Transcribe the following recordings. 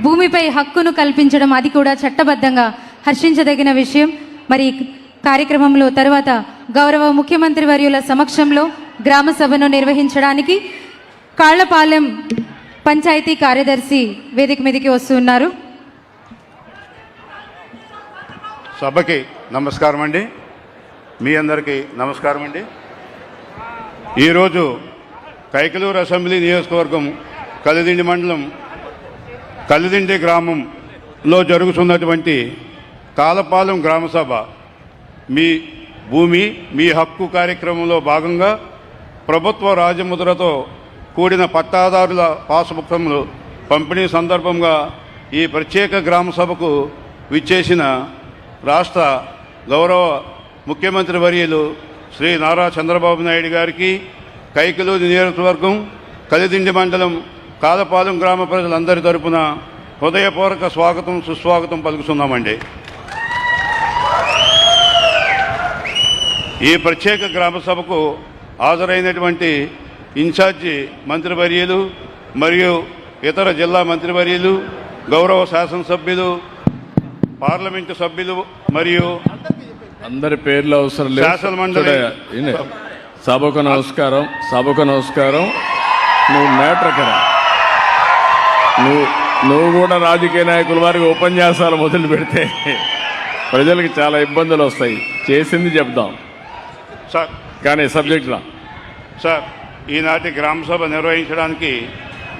భూమిపై హక్కును కల్పించడం అది కూడా చట్టబద్ధంగా హర్షించదగిన విషయం. మరి కార్యక్రమంలో తర్వాత గౌరవ ముఖ్యమంత్రి వర్యుల సమక్షంలో గ్రామ సభను నిర్వహించడానికి కాళ్లపాలెం పంచాయతీ కార్యదర్శి వేదిక మీదకి వస్తున్నారు. సభకి నమస్కారం అండి. మీ అందరికీ నమస్కారం అండి. ఈరోజు కైకలూరు అసెంబ్లీ నియోజకవర్గం కలిదిండి మండలం కలిదిండి గ్రామంలో జరుగుతున్నటువంటి కాలపాలెం గ్రామసభ మీ భూమి మీ హక్కు కార్యక్రమంలో భాగంగా ప్రభుత్వ రాజముద్రతో కూడిన పట్టాదారుల పాసుపుస్తకములు పంపిణీ సందర్భంగా ఈ ప్రత్యేక గ్రామసభకు విచ్చేసిన రాష్ట్ర గౌరవ ముఖ్యమంత్రి వర్యులు శ్రీ నారా చంద్రబాబు నాయుడు గారికి కైకలూరు నియోజకవర్గం కలిదిండి మండలం కాలపాలెం గ్రామ ప్రజలందరి తరపున హృదయపూర్వక స్వాగతం సుస్వాగతం పలుకుతున్నామండి. ఈ ప్రత్యేక గ్రామ సభకు హాజరైనటువంటి ఇన్ఛార్జి మంత్రివర్యులు మరియు ఇతర జిల్లా మంత్రివర్యులు, గౌరవ శాసనసభ్యులు, పార్లమెంటు సభ్యులు మరియు అందరి పేర్లు అవసరం లేదు. శాసనమండలి సభకు నమస్కారం. సభకు నమస్కారం. నువ్వు మ్యాటర్ కదా, నువ్వు కూడా రాజకీయ నాయకుల వారికి ఉపన్యాసాలు మొదలు పెడితే ప్రజలకు చాలా ఇబ్బందులు వస్తాయి. చేసింది చెప్దాం సార్. కానీ సబ్జెక్టులా సార్, ఈనాటి గ్రామ సభ నిర్వహించడానికి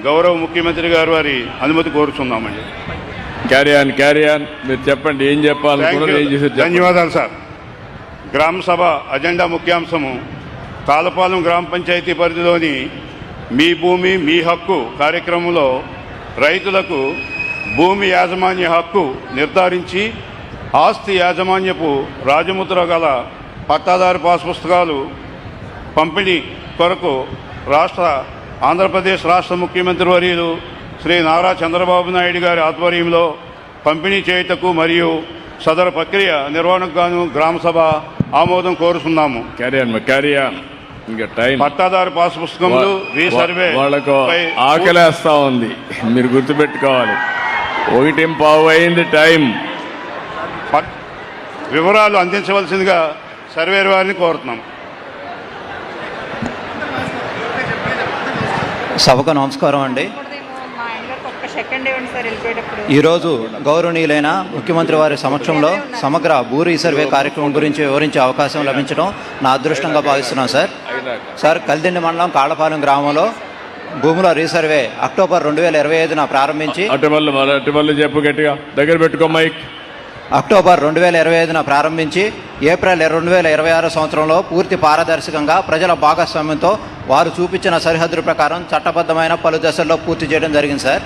గౌరవ ముఖ్యమంత్రి గారు వారి అనుమతి కోరుతున్నామండి. క్యారియాన్ మీరు చెప్పండి, ఏం చెప్పాలనుకున్నారు, ఏం చేశారు. ధన్యవాదాలు సార్. గ్రామ సభ అజెండా ముఖ్యాంశము కాలపాలెం గ్రామ పంచాయతీ పరిధిలోని మీ భూమి మీ హక్కు కార్యక్రమంలో రైతులకు భూమి యాజమాన్య హక్కు నిర్ధారించి ఆస్తి యాజమాన్యపు రాజముద్ర గల పట్టాదారు పాస్ పుస్తకాలు పంపిణీ కొరకు ఆంధ్రప్రదేశ్ రాష్ట్ర ముఖ్యమంత్రి వర్యులు శ్రీ నారా చంద్రబాబు నాయుడు గారి ఆధ్వర్యంలో పంపిణీ చేయుటకు మరియు సదరు ప్రక్రియ నిర్వహణకు గాను గ్రామసభ ఆమోదం కోరుతున్నాము. ఇంకా టైం పట్టాదారు పాస్ పుస్తకములు రీసర్వే వాళ్ళకు ఆకలేస్తా ఉంది, మీరు గుర్తుపెట్టుకోవాలి. 1:15 అయింది టైం. వివరాలు అందించవలసిందిగా సర్వేర్ వారిని కోరుతున్నాం. సభకు నమస్కారం అండి. ఈరోజు గౌరవనీయులైన ముఖ్యమంత్రి వారి సమక్షంలో సమగ్ర భూ రీసర్వే కార్యక్రమం గురించి వివరించే అవకాశం లభించడం నా అదృష్టంగా భావిస్తున్నాను సార్. కలిదిండి మండలం కాళ్లపాలెం గ్రామంలో భూముల రీసర్వే అక్టోబర్ 2025 ప్రారంభించి అక్టోబర్ 2025 ప్రారంభించి ఏప్రిల్ 2026 సంవత్సరంలో పూర్తి పారదర్శకంగా ప్రజల భాగస్వామ్యంతో వారు చూపించిన సరిహద్దుల ప్రకారం చట్టబద్ధమైన పలు దశల్లో పూర్తి చేయడం జరిగింది సార్.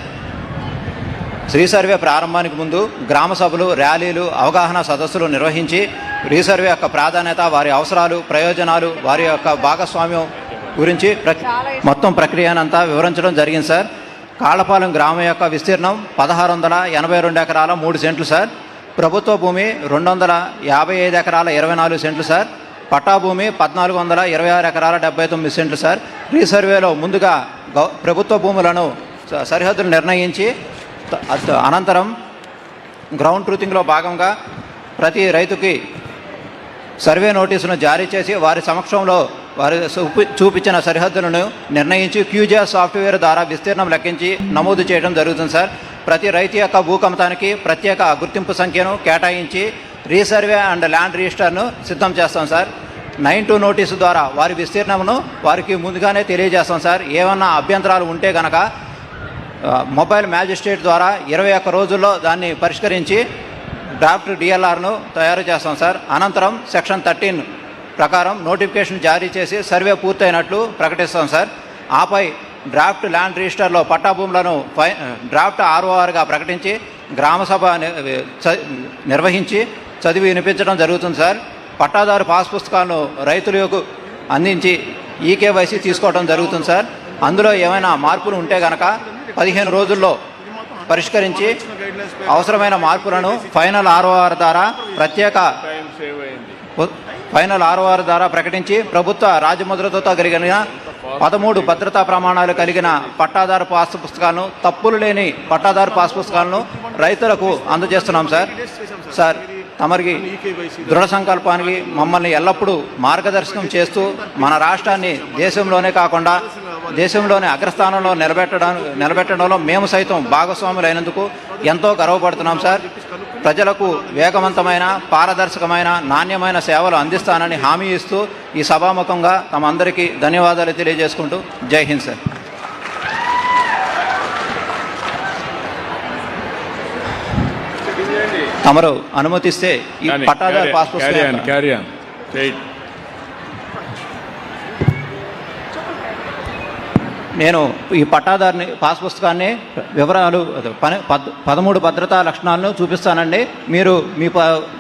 రీసర్వే ప్రారంభానికి ముందు గ్రామ సభలు, ర్యాలీలు, అవగాహన సదస్సులు నిర్వహించి రీసర్వే యొక్క ప్రాధాన్యత, వారి అవసరాలు, ప్రయోజనాలు, వారి యొక్క భాగస్వామ్యం గురించి మొత్తం ప్రక్రియనంతా వివరించడం జరిగింది సార్. కాళ్లపాలెం గ్రామం యొక్క విస్తీర్ణం 1682 ఎకరాల 3 సెంట్లు సార్. ప్రభుత్వ భూమి 255 ఎకరాల 24 సెంట్లు సార్. పట్టా భూమి 1426 ఎకరాల 79 సెంట్లు సార్. రీసర్వేలో ముందుగా ప్రభుత్వ భూములను సరిహద్దులు నిర్ణయించి అనంతరం గ్రౌండ్ ట్రూతింగ్లో భాగంగా ప్రతి రైతుకి సర్వే నోటీసును జారీ చేసి వారి సమక్షంలో వారి చూపించిన సరిహద్దులను నిర్ణయించి క్యూజిఆర్ సాఫ్ట్వేర్ ద్వారా విస్తీర్ణం లెక్కించి నమోదు చేయడం జరుగుతుంది సార్. ప్రతి రైతు యొక్క భూకంతానికి ప్రత్యేక గుర్తింపు సంఖ్యను కేటాయించి రీసర్వే అండ్ ల్యాండ్ రిజిస్టర్ను సిద్ధం చేస్తాం సార్. 9(2) నోటీసు ద్వారా వారి విస్తీర్ణమును వారికి ముందుగానే తెలియజేస్తాం సార్. ఏమన్నా అభ్యంతరాలు ఉంటే కనుక మొబైల్ మ్యాజిస్ట్రేట్ ద్వారా 21 రోజుల్లో దాన్ని పరిష్కరించి డ్రాఫ్ట్ డిఎల్ఆర్ను తయారు చేస్తాం సార్. అనంతరం సెక్షన్ 13 ప్రకారం నోటిఫికేషన్ జారీ చేసి సర్వే పూర్తయినట్లు ప్రకటిస్తాం సార్. ఆపై డ్రాఫ్ట్ ల్యాండ్ రిజిస్టర్లో పట్టా భూములను డ్రాఫ్ట్ RORగా ప్రకటించి గ్రామసభ నిర్వహించి చదివి వినిపించడం జరుగుతుంది సార్. పట్టాదారు పాస్ పుస్తకాలను రైతులకు అందించి ఈకేవైసీ తీసుకోవడం జరుగుతుంది సార్. అందులో ఏమైనా మార్పులు ఉంటే కనుక 15 రోజుల్లో పరిష్కరించి అవసరమైన మార్పులను ఫైనల్ ROR ద్వారా ప్రకటించి ప్రభుత్వ రాజముద్రతో కలిగిన 13 భద్రతా ప్రమాణాలు కలిగిన పట్టాదారు పాస్ పుస్తకాలను, తప్పులు లేని పట్టాదారు పాస్ పుస్తకాలను రైతులకు అందజేస్తున్నాం సార్. తమరికి దృఢ సంకల్పానికి మమ్మల్ని ఎల్లప్పుడూ మార్గదర్శకం చేస్తూ మన రాష్ట్రాన్ని దేశంలోనే కాకుండా దేశంలోనే అగ్రస్థానంలో నిలబెట్టడంలో మేము సైతం భాగస్వాములైనందుకు ఎంతో గర్వపడుతున్నాం సార్. ప్రజలకు వేగవంతమైన, పారదర్శకమైన, నాణ్యమైన సేవలు అందిస్తానని హామీ ఇస్తూ ఈ సభాముఖంగా తమ అందరికీ ధన్యవాదాలు తెలియజేసుకుంటూ జై హింద్ సార్. తమరు అనుమతిస్తే ఈ పట్టాదారు పాస్ పుస్తకం నేను ఈ పట్టాదారుని పాస్ పుస్తకాన్ని వివరాలు 13 భద్రతా లక్షణాలను చూపిస్తానండి. మీరు మీ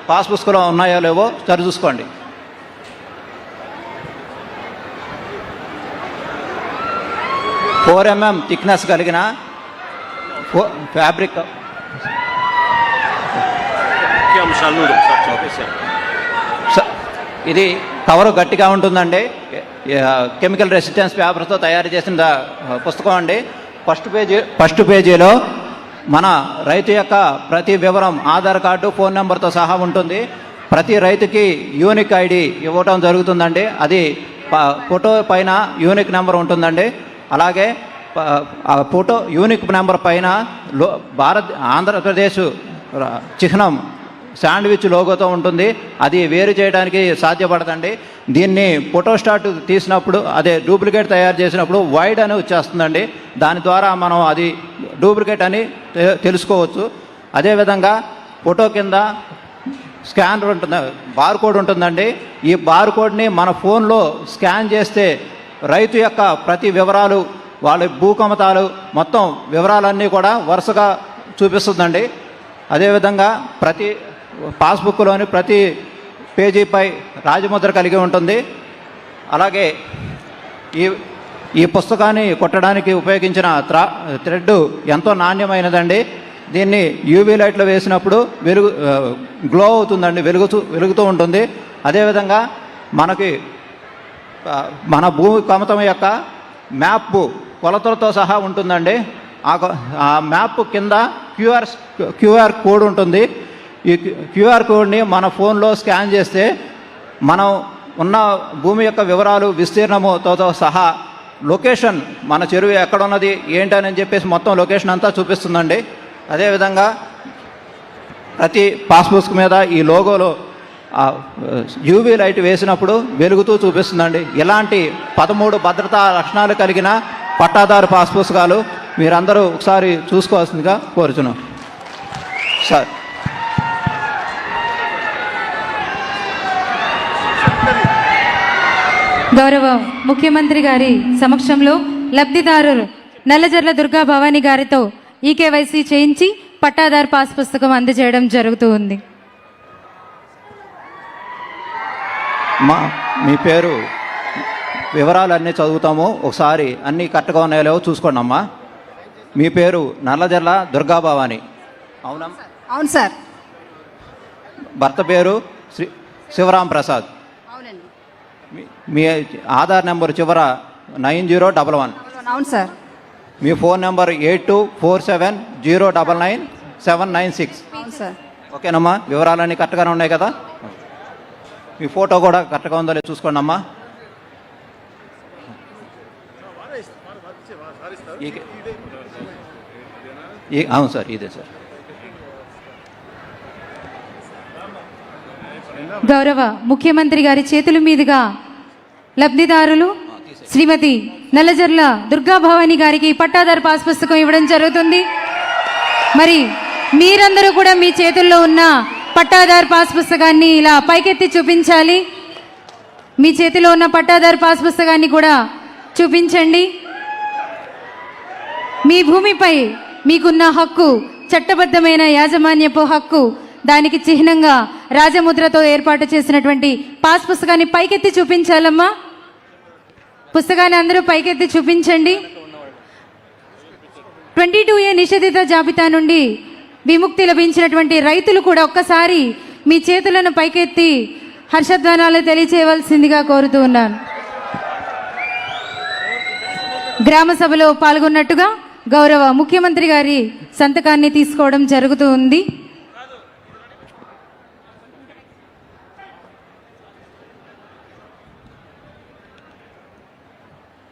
పాస్ పుస్తకంలో ఉన్నాయో లేవో సరి చూసుకోండి. ఫోర్ mm థిక్నెస్ కలిగిన ఫ్యాబ్రిక్ ఇది కవరు గట్టిగా ఉంటుందండి. కెమికల్ రెసిస్టెన్స్ పేపర్తో తయారు చేసిన పుస్తకం అండి. ఫస్ట్ పేజీలో మన రైతు యొక్క ప్రతి వివరం, ఆధార్ కార్డు, ఫోన్ నెంబర్తో సహా ఉంటుంది. ప్రతి రైతుకి యూనిక్ ఐడి ఇవ్వటం జరుగుతుందండి. అది ఫోటో పైన యూనిక్ నెంబర్ ఉంటుందండి. అలాగే ఫోటో యూనిక్ నెంబర్ పైన ఆంధ్రప్రదేశ్ చిహ్నం శాండ్విచ్ లోగోతో ఉంటుంది. అది వేరు చేయడానికి సాధ్యపడదండి. దీన్ని ఫోటోస్టాట్ తీసినప్పుడు, అదే డూప్లికేట్ తయారు చేసినప్పుడు వైడ్ అని వచ్చేస్తుందండి. దాని ద్వారా మనం అది డూప్లికేట్ అని తెలుసుకోవచ్చు. అదేవిధంగా ఫోటో కింద స్కానర్ ఉంటుంది, బార్కోడ్ ఉంటుందండి. ఈ బార్కోడ్ని మన ఫోన్లో స్కాన్ చేస్తే రైతు యొక్క ప్రతి వివరాలు, వాళ్ళ భూకమతాలు, మొత్తం వివరాలన్నీ కూడా వరుసగా చూపిస్తుందండి. అదేవిధంగా ప్రతి పాస్బుక్లోని ప్రతి పేజీపై రాజముద్ర కలిగి ఉంటుంది. అలాగే ఈ పుస్తకాన్ని కొట్టడానికి ఉపయోగించిన థ్రెడ్ ఎంతో నాణ్యమైనదండి. దీన్ని యూవీ లైట్లో వేసినప్పుడు గ్లో అవుతుందండి, వెలుగుతూ ఉంటుంది. అదేవిధంగా మన భూమి కమతం యొక్క మ్యాప్ కొలతలతో సహా ఉంటుందండి. ఆ మ్యాప్ కింద క్యూఆర్ కోడ్ ఉంటుంది. ఈ క్యూఆర్ కోడ్ని మన ఫోన్లో స్కాన్ చేస్తే మనం ఉన్న భూమి యొక్క వివరాలు, విస్తీర్ణముతో సహా లొకేషన్, మన చెరువు ఎక్కడున్నది ఏంటని చెప్పేసి మొత్తం లొకేషన్ అంతా చూపిస్తుందండి. అదేవిధంగా ప్రతి పాస్ పుస్తకం మీద ఈ లోగోలో యూవీ లైట్ వేసినప్పుడు వెలుగుతూ చూపిస్తుందండి. ఇలాంటి 13 భద్రతా లక్షణాలు కలిగిన పట్టాదారు పాస్ పుస్తకాలు మీరందరూ ఒకసారి చూసుకోవాల్సిందిగా కోరుచున్నాం సార్. గౌరవ ముఖ్యమంత్రి గారి సమక్షంలో లబ్ధిదారులు నల్లజర్ల దుర్గా భవానీ గారితో ఈకేవైసీ చేయించి పట్టాదారు పాస్ పుస్తకం అందజేయడం జరుగుతూ ఉంది. మీ పేరు, వివరాలన్నీ చదువుతాము, ఒకసారి అన్నీ కరెక్ట్గా ఉన్నాయో లేవో చూసుకోండి అమ్మా. మీ పేరు నల్లజర్ల దుర్గా భవానీ, అవునా? అవును సార్. భర్త పేరు శివరాం ప్రసాద్. అవునండి. మీ ఆధార్ నెంబర్ చివర 9011. అవును సార్. మీ ఫోన్ నెంబర్ 8247099796. అవును సార్. ఓకేనమ్మా, వివరాలన్నీ కరెక్ట్గానే ఉన్నాయి కదా? మీ ఫోటో కూడా కరెక్ట్గా ఉందో లేదు చూసుకోండి అమ్మా. అవును సార్, ఇదే సార్. గౌరవ ముఖ్యమంత్రి గారి చేతుల మీదుగా లబ్ధిదారులు శ్రీమతి నల్లజర్ల దుర్గా భవానీ గారికి పట్టాదారు పాస్ పుస్తకం ఇవ్వడం జరుగుతుంది. మరి మీరందరూ కూడా మీ చేతుల్లో ఉన్న పట్టాదారు పాస్ పుస్తకాన్ని ఇలా పైకెత్తి చూపించాలి. మీ చేతిలో ఉన్న పట్టాదారు పాస్ పుస్తకాన్ని కూడా చూపించండి. మీ భూమిపై మీకున్న హక్కు, చట్టబద్ధమైన యాజమాన్యపు హక్కు, దానికి చిహ్నంగా రాజముద్రతో ఏర్పాటు చేసినటువంటి పాస్ పుస్తకాన్ని పైకెత్తి చూపించాలమ్మా. పుస్తకాన్ని అందరూ పైకెత్తి చూపించండి. 22A నిషేధిత జాబితా నుండి విముక్తి లభించినటువంటి రైతులు కూడా ఒక్కసారి మీ చేతులను పైకెత్తి హర్షధ్వానాలు తెలియచేయవలసిందిగా కోరుతూ ఉన్నాను. గ్రామ సభలో పాల్గొన్నట్టుగా గౌరవ ముఖ్యమంత్రి గారి సంతకాన్ని తీసుకోవడం జరుగుతూ ఉంది.